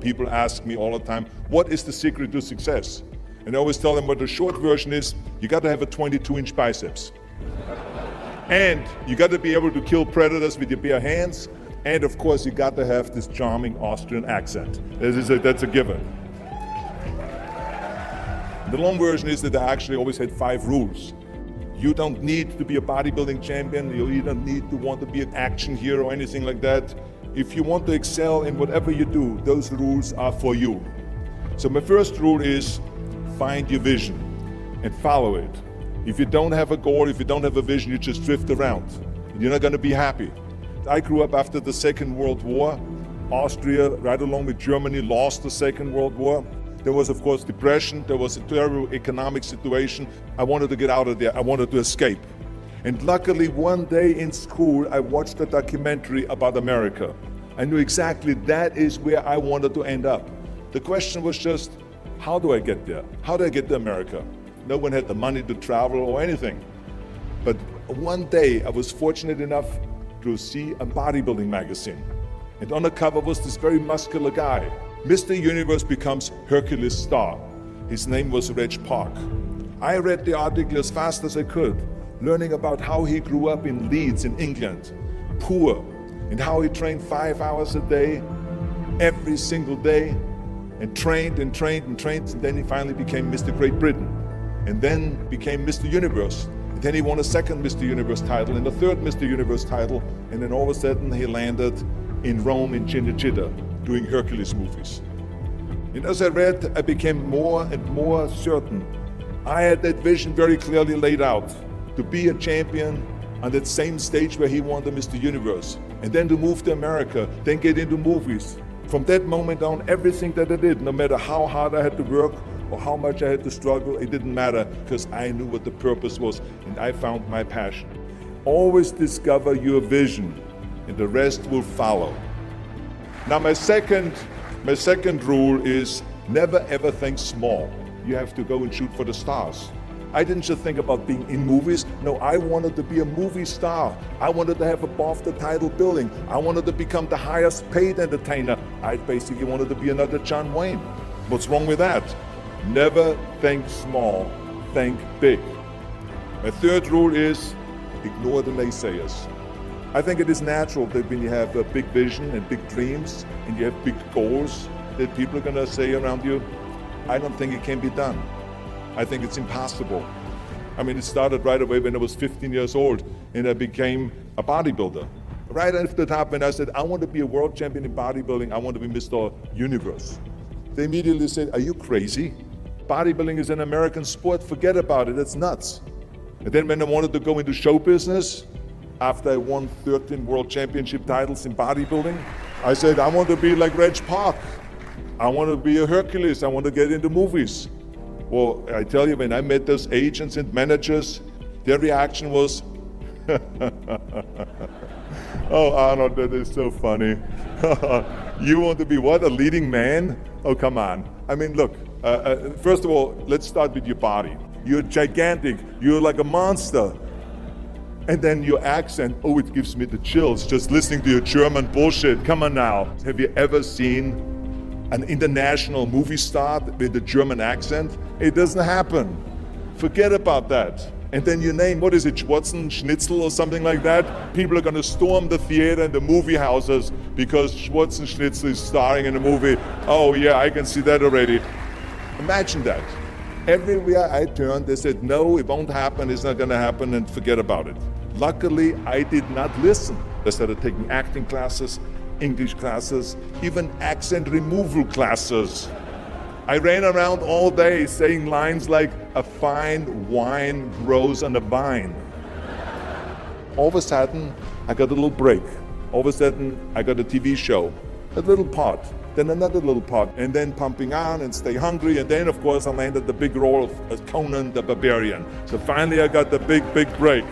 People ask me all the time, what is the secret to success? And I always tell them what the short version is, you got to have a 22-inch biceps. And you got to be able to kill predators with your bare hands. And of course, you got to have this charming Austrian accent. That's a given. The long version is that I actually always had 5 rules. You don't need to be a bodybuilding champion. You don't need to want to be an action hero or anything like that. If you want to excel in whatever you do, those rules are for you. So my first rule is find your vision and follow it. If you don't have a goal, if you don't have a vision, you just drift around. You're not going to be happy. I grew up after the Second World War. Austria, right along with Germany, lost the Second World War. There was, of course, depression. There was a terrible economic situation. I wanted to get out of there. I wanted to escape. And luckily, one day in school, I watched a documentary about America. I knew exactly that is where I wanted to end up. The question was just, how do I get there? How do I get to America? No one had the money to travel or anything. But one day, I was fortunate enough to see a bodybuilding magazine. And on the cover was this very muscular guy. Mr. Universe becomes Hercules star. His name was Reg Park. I read the article as fast as I could, learning about how he grew up in Leeds in England, poor, and how he trained 5 hours a day, every single day, and trained and trained and trained, and then he finally became Mr. Great Britain, and then became Mr. Universe. And then he won a second Mr. Universe title and a third Mr. Universe title, and then all of a sudden he landed in Rome in Cinecittà, doing Hercules movies. And as I read, I became more and more certain. I had that vision very clearly laid out, to be a champion on that same stage where he won the Mr. Universe, and then to move to America, then get into movies. From that moment on, everything that I did, no matter how hard I had to work or how much I had to struggle, it didn't matter, because I knew what the purpose was, and I found my passion. Always discover your vision, and the rest will follow. Now my second rule is never ever think small. You have to go and shoot for the stars. I didn't just think about being in movies. No, I wanted to be a movie star. I wanted to have above the title billing. I wanted to become the highest paid entertainer. I basically wanted to be another John Wayne. What's wrong with that? Never think small, think big. My third rule is ignore the naysayers. I think it is natural that when you have a big vision and big dreams and you have big goals, that people are going to say around you, I don't think it can be done. I think it's impossible. I mean, it started right away when I was 15 years old and I became a bodybuilder. Right after the top, when I said, I want to be a world champion in bodybuilding, I want to be Mr. Universe. They immediately said, are you crazy? Bodybuilding is an American sport, forget about it, it's nuts. And then when I wanted to go into show business, after I won 13 world championship titles in bodybuilding, I said, I want to be like Reg Park. I want to be a Hercules, I want to get into movies. Well, I tell you, when I met those agents and managers, their reaction was, oh, Arnold, that is so funny. You want to be what, a leading man? Oh, come on. I mean, look, first of all, let's start with your body. You're gigantic, you're like a monster. And then your accent, oh, it gives me the chills just listening to your German bullshit. Come on now. Have you ever seen an international movie star with a German accent? It doesn't happen. Forget about that. And then your name, what is it, Schwarzenschnitzel or something like that? People are going to storm the theater and the movie houses because Schwarzenschnitzel is starring in a movie. Oh yeah, I can see that already. Imagine that. Everywhere I turned, they said, no, it won't happen, it's not going to happen, and forget about it. Luckily, I did not listen. I started taking acting classes, English classes, even accent removal classes. I ran around all day saying lines like, a fine wine grows on a vine. All of a sudden, I got a little break. All of a sudden, I got a TV show, a little part, then another little part, and then Pumping On and Stay Hungry, and then, of course, I landed the big role of Conan the Barbarian. So finally, I got the big break.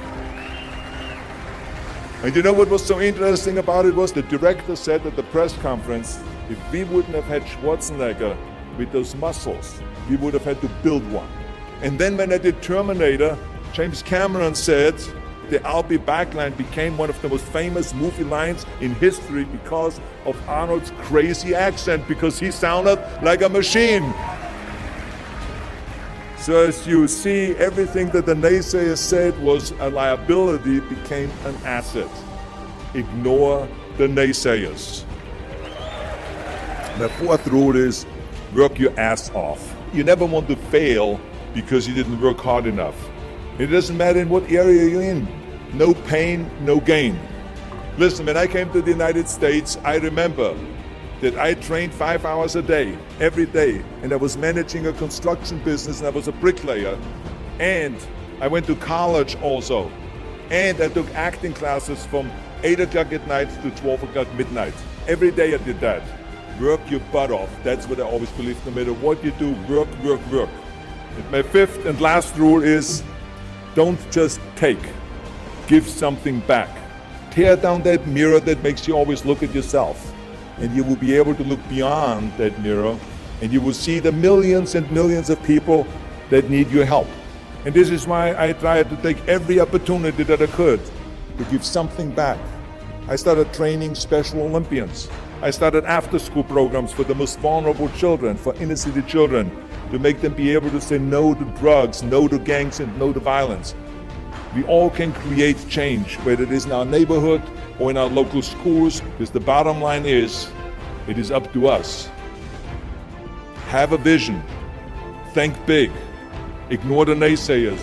And you know what was so interesting about it was the director said at the press conference, if we wouldn't have had Schwarzenegger with those muscles, we would have had to build one. And then when I did Terminator, James Cameron said, The "I'll be back" line became one of the most famous movie lines in history because of Arnold's crazy accent, because he sounded like a machine. So as you see, everything that the naysayers said was a liability became an asset. Ignore the naysayers. The fourth rule is work your ass off. You never want to fail because you didn't work hard enough. It doesn't matter in what area you're in. No pain, no gain. Listen, when I came to the United States, I remember that I trained 5 hours a day, every day, and I was managing a construction business, and I was a bricklayer, and I went to college also, and I took acting classes from 8 o'clock at night to 12 o'clock midnight. Every day I did that. Work your butt off. That's what I always believe. No matter what you do, work, work, work. And my fifth and last rule is don't just take. Give something back. Tear down that mirror that makes you always look at yourself. And you will be able to look beyond that mirror, and you will see the millions and millions of people that need your help. And this is why I tried to take every opportunity that I could to give something back. I started training Special Olympians. I started after-school programs for the most vulnerable children, for inner-city children, to make them be able to say no to drugs, no to gangs, and no to violence. We all can create change, whether it is in our neighborhood or in our local schools, because the bottom line is, it is up to us. Have a vision. Think big. Ignore the naysayers.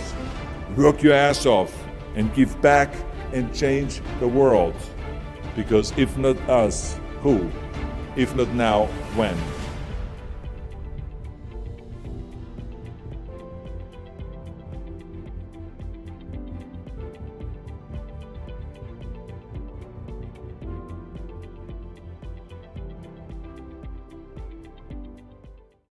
Work your ass off and give back and change the world. Because if not us, who? If not now, when?